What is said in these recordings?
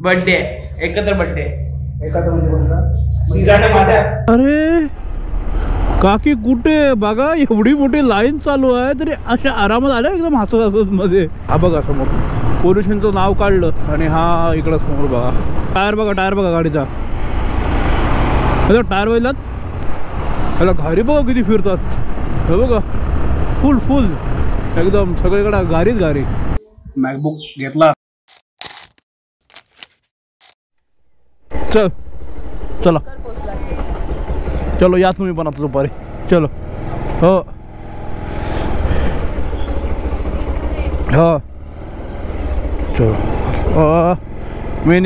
Birthday एकत्र birthday एकत्र म्हणजे माझ्या. अरे काकी कुठे बघा, एवढी मोठी लाईन चालू आहे तरी अशा आरामात आल्या एकदम हसत हसत मध्ये. हा बघा समोर पोल्युशनचं नाव काढलं आणि हा इकडं समोर बघा टायर बघा गाडीचा. टायर बघितलात ह्याला घारी बघा किती फिरतात. हे बघा फुल एकदम सगळीकडे गारीच गारी. मॅकबुक घेतला. चला चलो या तुम्ही पण आता दुपारी. चलो हो हो चलो मी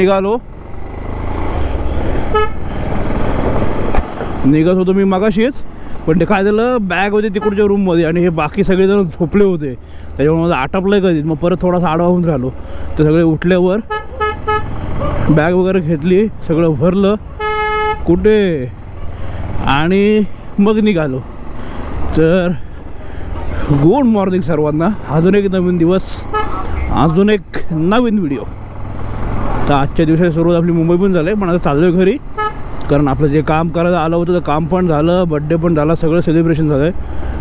निघत होतो मी मगाशीच. पण ते काय झालं बॅग होती तिकडच्या रूममध्ये आणि हे बाकी सगळेजण झोपले होते त्याच्यामुळे माझं आटपलं कधीच. मग परत थोडासा आडवा होऊन राहिलो. ते सगळे उठल्यावर बॅग वगैरे घेतली सगळं भरलं कुठे आणि मग निघालो. तर गुड मॉर्निंग सर्वांना. अजून एक नवीन दिवस, अजून एक नवीन व्हिडिओ. तर आजच्या दिवसाची सुरुवात आपली मुंबईहून झाली पण आता चाललो आहे घरी. कारण आपलं जे काम करायला आलं होतं ते काम पण झालं, बड्डे पण झाला, सगळं सेलिब्रेशन झालं आहे.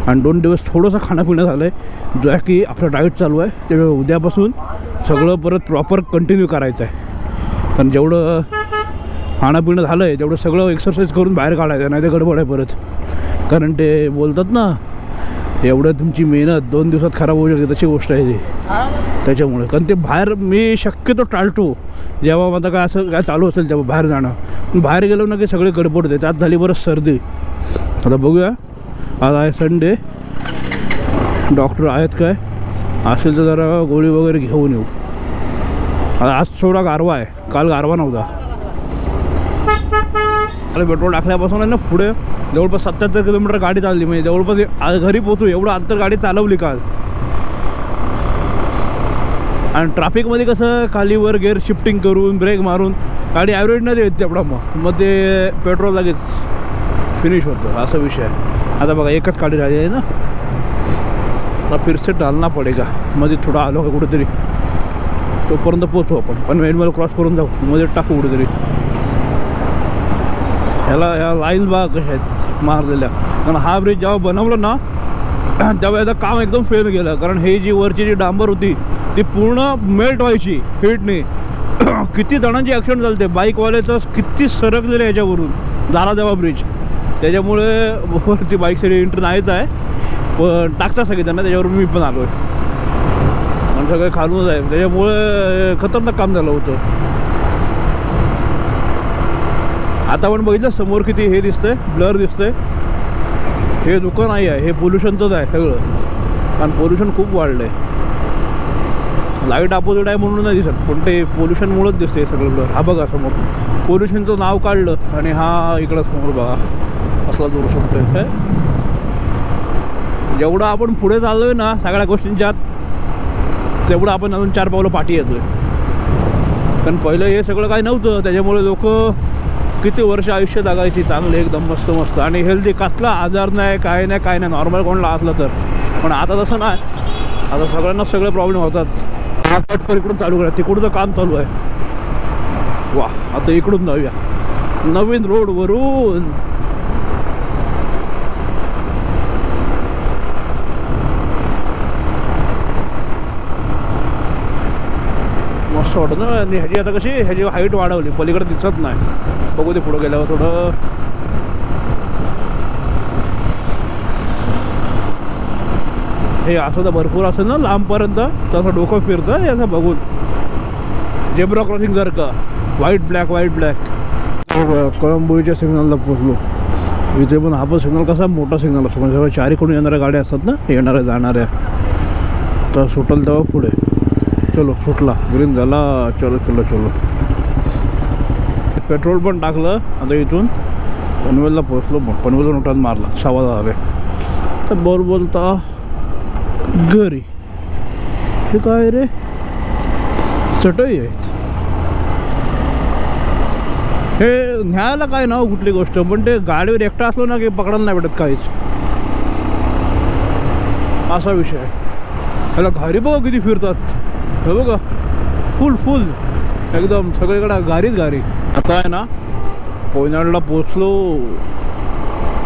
आणि 2 दिवस थोडंसं खाणंपिणं झालं आहे जो की आपलं डाएट चालू आहे. ते उद्यापासून सगळं परत प्रॉपर कंटिन्यू करायचं आहे. कारण जेवढं खाणंपिणं झालं आहे तेवढं सगळं एक्सरसाइज करून बाहेर काढायचं, नाही ते गडबड आहे परत. कारण ते बोलतात ना एवढं तुमची मेहनत 2 दिवसात खराब होऊ शकते, तशी गोष्ट आहे ती. त्याच्यामुळे कारण ते बाहेर मी शक्यतो टाळतो जेव्हा आता काय असं काय चालू असेल तेव्हा बाहेर जाणं. बाहेर गेलो ना की सगळे गडबड होते. त्यात झाली बरं सर्दी. आता बघूया आज आहे संडे, डॉक्टर आहेत काय असेल तर जरा गोळी वगैरे घेऊन येऊ. आज थोडा गारवा आहे, काल गारवा नव्हता. अरे पेट्रोल टाकल्यापासून आहे ना पुढे जवळपास 77 किलोमीटर गाडी चालली. म्हणजे जवळपास घरी पोचू एवढं अंतर गाडी चालवली काल. आणि ट्रॅफिकमध्ये कसं खालीवर गेअर शिफ्टिंग करून ब्रेक मारून गाडी ॲव्हरेज नाही देत तेवढा मग ते पेट्रोल लगेच फिनिश होतं, असा विषय आहे. आता बघा एकच गाडी राहिली आहे ना. आता फिरसे डालना पडेगा. मध्ये थोडा आलो का कुठेतरी तोपर्यंत पोचू आपण. पण वेनवेल क्रॉस करून जाऊ, मध्ये टाकू कुठेतरी. ह्या लाईन्स बघा कशा आहेत मारलेल्या. कारण हा ब्रिज जेव्हा बनवलं ना तेव्हा याचं काम एकदम फेल गेलं. कारण हे जी वरची जी डांबर होती ती पूर्ण मेल्ट व्हायची हीटने. किती जणांची ॲक्सिडेंट झाले, बाईकवाल्याचं किती सरकलेलं ह्याच्यावरून झाला तेव्हा ब्रिज. त्याच्यामुळे वरती बाईकसाठी एंट्री नाहीच आहे पण टाकता सगळे त्यांना. त्याच्यावरून मी पण आलो आहे आणि सगळे खालूनच आहे. त्याच्यामुळे खतरनाक काम झालं होतं. आता पण बघितलं समोर किती हे दिसतंय, ब्लर दिसतंय. हे दुकान नाही आहे, हे पोल्युशनचंच आहे सगळं. कारण पोल्युशन खूप वाढलं आहे. लाईट अपोजिट आहे म्हणून नाही दिसत पण ते पोल्युशनमुळेच दिसते सगळं. हा बघा समोर पोल्युशनचं नाव काढलं आणि हा इकडं समोर बघा असला दूर शकतोय. जेवढं आपण पुढे चाललो आहे ना सगळ्या गोष्टींच्यात तेवढं आपण अजून 4 पावलं पाठी येतो आहे. कारण पहिलं हे सगळं काही नव्हतं. त्याच्यामुळे लोक किती वर्ष आयुष्य जगायची चांगले एकदम मस्त मस्त आणि हेल्दी. कसला आजार नाही काय नाही नॉर्मल कोणाला असलं तर. पण आता तसं नाही. आता सगळ्यांना सगळे प्रॉब्लेम होतात. पटपर इकडून चालू करा, तिकडचं काम चालू आहे. वा आता इकडून जाऊया नवीन रोडवरून. मस्त वाटत ना. ह्याची आता कशी ह्याची हाईट वाढवली, पलीकडे दिसत नाही. बघू ते पुढं गेल्यावर थोडं. हे असं तर भरपूर असेल ना लांबपर्यंत तसं डोकं फिरतं याचं बघून. झेब्रा क्रॉसिंग सारखं व्हाईट ब्लॅक. कळंबोळीच्या सिग्नलला पोचलो. इथे पण हा पण सिग्नल कसा मोठा सिग्नल असतो म्हणजे सगळं चारीकडून येणाऱ्या गाड्या असतात ना येणाऱ्या जाणाऱ्या. तर सुटल तेव्हा पुढे. चलो सुटला, ग्रीन झाला. चलो पेट्रोल पण टाकलं. आता इथून पनवेलला पोचलो. पनवेलला नोटात मारला 10:15. तर बोलता घरी. हे काय रे चटई आहेत. हे न्यायला काय नाव कुठली गोष्ट पण ते गाडीवर एकटा असलो ना की पकडायला नाही भेटत काहीच. असा विषय आहे. ह्याला घारी बघा किती फिरतात. हे बघा फुल एकदम सगळीकडे गारीच गारी. आता आहे ना कोयनाडला पोचलो.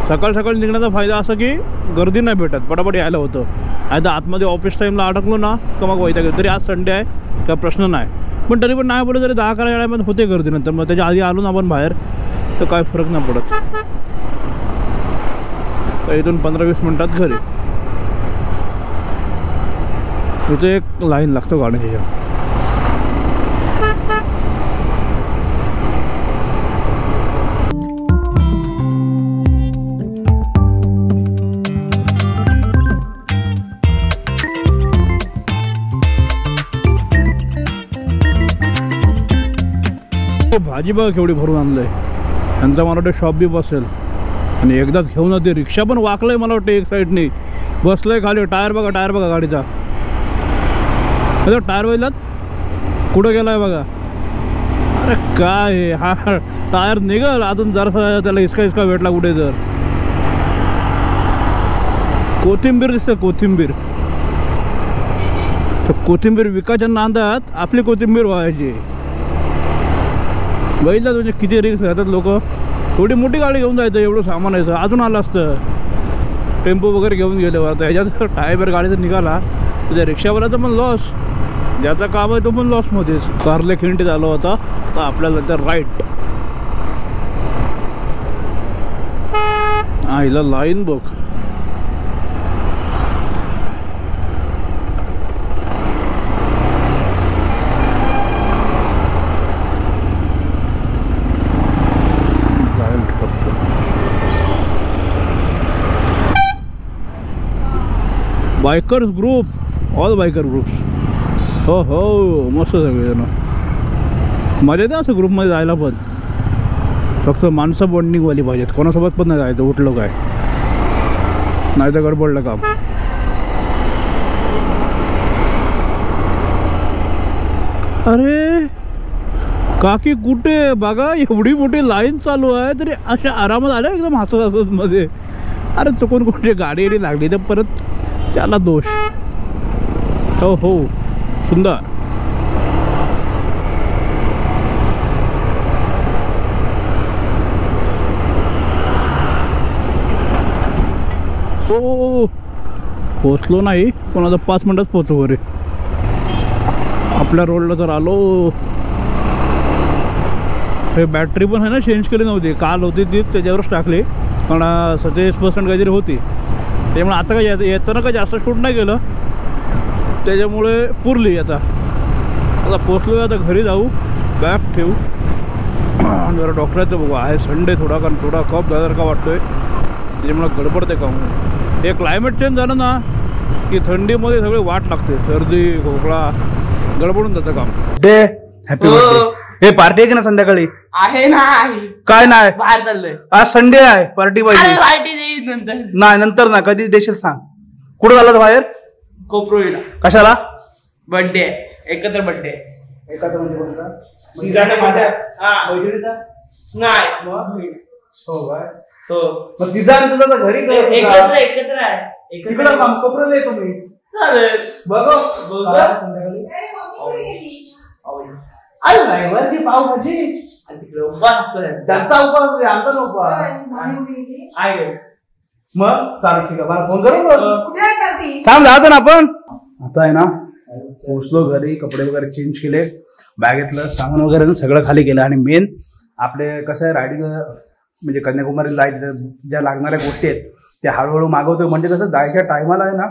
सकाळ सकाळी निघण्याचा फायदा असा की गर्दी नाही भेटत, पटापट यायला होतं. आता आतमध्ये ऑफिस टाईमला अडकलो ना तर मग वैताग येतो. तरी आज संडे आहे का प्रश्न नाही, पण तरी पण नाही पडत तरी 10-11 वेळामध्ये होते गर्दी. नंतर मग त्याच्या आधी आलो ना आपण बाहेर तर काय फरक नाही पडत. तर इथून 15-20 मिनिटात घरी. इथे एक लाईन लागतो गाण्याच्या. भाजी बघा केवढी भरून आणलंय. त्यांचा मला वाटतं शॉप बी बसेल. आणि एकदाच घेऊन जाते. रिक्षा पण वाकलंय मला वाटतं एक साईडनी. बसलंय खाली. टायर बघा गाडीचा. टायर बघितलात कुठं गेलाय बघा. अरे काय हा टायर निघल अजून जरा त्याला इसका भेटला कुठे तर. कोथिंबीर दिसतं कोथिंबीर. कोथिंबीर विकायच्या नांदात आपली कोथिंबीर व्हायची. बघितलं म्हणजे किती रिक्स घेतात लोक. थोडी मोठी गाडी घेऊन जायचं एवढं सामान यायचं अजून आलं असतं. टेम्पो वगैरे घेऊन गेल्यावर आता ह्याच्यात टायर गाडीचा निघाला त्या रिक्षावाल्याचा पण लॉस. ज्याचा काम आहे तो पण लॉसमध्येच. कारले खिंडी झाला होता तर आपल्याला तर राईट. हिला लाईन बघ. Bikers group, all biker groups. हो हो मस्त सगळेजण. मजा येते असं ग्रुपमध्ये जायला. पण फक्त माणसं बॉन्डिंगवाली पाहिजेत. कोणासोबत पण नाही जायचं उठलं काय नाही तर गडबडलं काम. अरे काकी कुठे बघा एवढी मोठी लाईन चालू आहे तरी अशा आरामात आल्या एकदम हसत मध्ये. अरे चुकून कुठे गाडी लागली तर परत त्याला दोष. हो हो सुंदर. हो पोचलो नाही पण आता 5 मिनिटात पोचू घरी. आपल्या रोडला तर आलो. हे बॅटरी पण आहे ना चेंज केली नव्हती. काल होती ती त्याच्यावरच टाकली पण 27% काहीतरी होती. त्यामुळे आता काय येताना काय जास्त शूट नाही केलं त्याच्यामुळे पुरली. आता पोचलो आता घरी जाऊ. बॅग ठेवू आणि जरा डॉक्टराचं बघू. आहे संडे थोडा कारण थोडा कफ का वाटतोय त्याच्यामुळे गडबडते काम. हे क्लायमेट चेंज झालं ना की थंडीमध्ये सगळे वाट लागते. सर्दी खोकला गडबडून जातं काम. Day happy birthday. हे पार्टी आहे की ना संध्याकाळी? आहे ना. काय नाही बाहेर चाललंय. आज संडे आहे पार्टी पाहिजे. पार्टी देईल नंतर. नाही नंतर ना कधी देशील सांग. कुठं झालं बाहेर? कोपरोळीला. कशाला? बर्थडे एकत्र बर्थडे. एकत्र म्हणजे कोणता? तिघांना माझ्या मैत्रिणीचा? नाही हो काय? हो मग तिचा आणि तुझा तर घरी एकत्र आहे. इकडं काम कोपऱ्यात आहे तुम्ही. चालेल बघा संध्याकाळी नाही पावभाजी तिकडे उपवास त्यांचा उपवास आमचा उपवास आहे. मग चालेल ठीक आहे मला फोन करू. थांब जातो ना आपण. आता आहे ना पोचलो घरी. कपडे वगैरे चेंज केले. बॅगेतलं सामान वगैरे सगळं खाली केलं. आणि मेन आपले कसं आहे रायडिंग म्हणजे कन्याकुमारीला जायचं ज्या लागणाऱ्या गोष्टी आहेत त्या हळूहळू मागवतोय. म्हणजे कसं जायच्या टायमाला आहे ना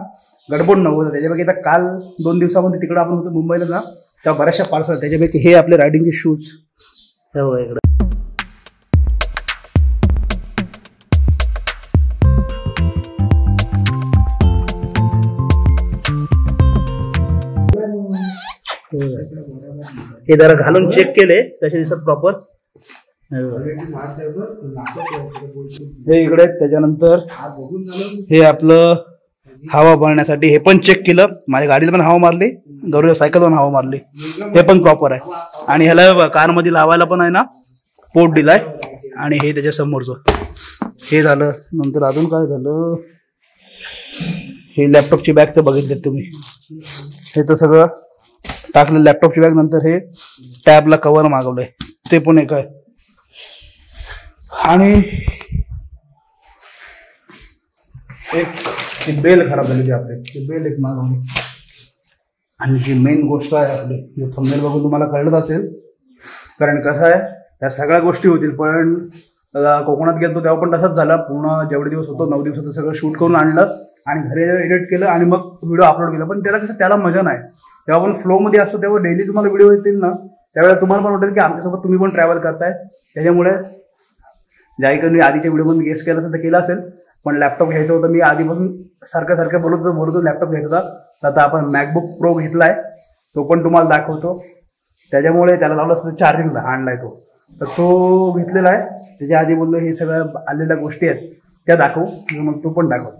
गडबड नव्हतं. त्याच्यापैकी आता काल 2 दिवसामध्ये तिकडं आपण होतो मुंबईला ना तेव्हा बऱ्याचशा पार्सल. त्याच्यापैकी हे आपले रायडिंगचे शूज हो इकडं. हे जरा घालून चेक केले कसे दिसत प्रॉपर. हे इकडे. त्याच्यानंतर हे आपलं हवा भरण्यासाठी हे पण चेक केलं. माझ्या गाडीला पण हवा मारली. गौरीला सायकल पण हवा मारली. हे पण प्रॉपर आहे. आणि ह्याला कार मध्ये लावायला पण आहे ना पोर्ट दिलाय. आणि हे त्याच्या समोरचं हे झालं. नंतर अजून काय झालं हे लॅपटॉपची बॅग तर बघितले तुम्ही. हे तर सगळं टाकलं लॅपटॉपची बॅग. नंतर हे टॅबला कव्हर मागवलंय, ते पण एक आहे. आणि एक बेल खराब झाली आपली, ती बेल एक मागवली. आणि जी मेन गोष्ट आहे आपली, जो थंबनेल बघून तुम्हाला कळत असेल, कारण कसं आहे या सगळ्या गोष्टी होतील. पण कोकणात गेलो तेव्हा पण तसंच झालं. पूर्ण जेवढे दिवस होतो 9 दिवसाचं सगळं शूट करून आणलं आणि घरी एडिट केलं आणि मग व्हिडिओ अपलोड केला. पण त्याला कसं त्याला मजा नाही. तेव्हा आपण फ्लोमध्ये असतो तेव्हा डेली तुम्हाला व्हिडिओ येतील ना, त्यावेळेला तुम्हाला पण वाटेल की आमच्यासोबत तुम्ही पण ट्रॅव्हल करताय. त्याच्यामुळे ज्याही आधीच्या व्हिडिओमध्ये गेस केलं असेल तर केलं असेल. पण लॅपटॉप घ्यायचं होतं, मी आधीपासून सारखं बोलतो लॅपटॉप घ्यायचा होता. तर आता आपण मॅकबुक प्रो घेतलाय, तो पण तुम्हाला दाखवतो. त्याच्यामुळे त्याला लावलं असतं चार्जिंगला आणलाय तो, तर तो घेतलेला आहे. त्याच्या आधी बोललो हे सगळ्या आलेल्या गोष्टी आहेत त्या दाखवू, मग तो पण दाखव.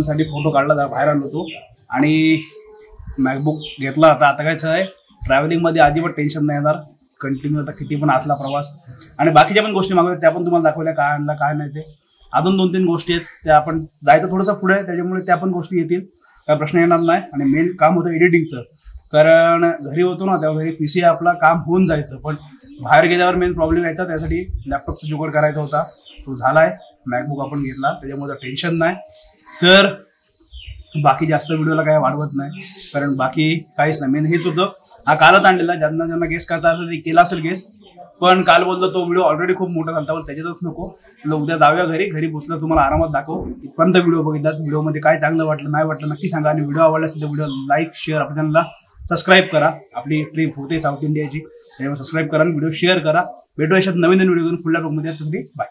साठी फोटो काढला, बाहेर आलो होतो आणि मॅकबुक घेतला. आता काय आहे, ट्रॅव्हलिंगमध्ये अजिबात टेन्शन नाही येणार. कंटिन्यू आता किती पण असला प्रवास. आणि बाकीच्या पण गोष्टी मागवल्या त्या पण तुम्हाला दाखवल्या, काय आणला काय नाही ते. अजून 2-3 गोष्टी आहेत त्या आपण जायचं थोडंसं पुढे आहे, त्याच्यामुळे त्या पण गोष्टी येतील, काय प्रश्न येणार नाही. आणि मेन काम होतं एडिटिंगचं, कारण घरी होतो ना तेव्हा घरी PC आपला काम होऊन जायचं. पण बाहेर गेल्यावर मेन प्रॉब्लेम यायचा, त्यासाठी लॅपटॉपचा जुगाड करायचा होता, तो झालाय. मॅकबुक आपण घेतला, त्याच्यामुळे टेन्शन नाही. तर बाकी जास्त व्हिडिओला काय वाढवत नाही, कारण बाकी काहीच नाही. मेन हेच होतं, हा कालच आणलेला. ज्यांना गेस करता असेल ते केला असेल गेस. पण काल बोललो तो व्हिडिओ ऑलरेडी खूप मोठा झाला, तर त्याच्यातच नको. उद्या जाऊया घरी बसलं तुम्हाला आरामात दाखव. इथपर्यंत व्हिडिओ बघितला, व्हिडिओमध्ये काय चांगलं वाटलं नाही वाटलं नक्की सांगा. आणि व्हिडिओ आवडला असेल तर व्हिडिओ लाईक शेअर, आपल्या चॅनलला सबस्क्राईब करा. आपली ट्रिप होते साऊथ इंडियाची, त्याच्यामुळे सबस्क्राईब करा आणि व्हिडिओ शेअर करा. भेटू अशात नवीन व्हिडिओ घेऊन पुढल्या ब्लॉगमध्ये. बाय.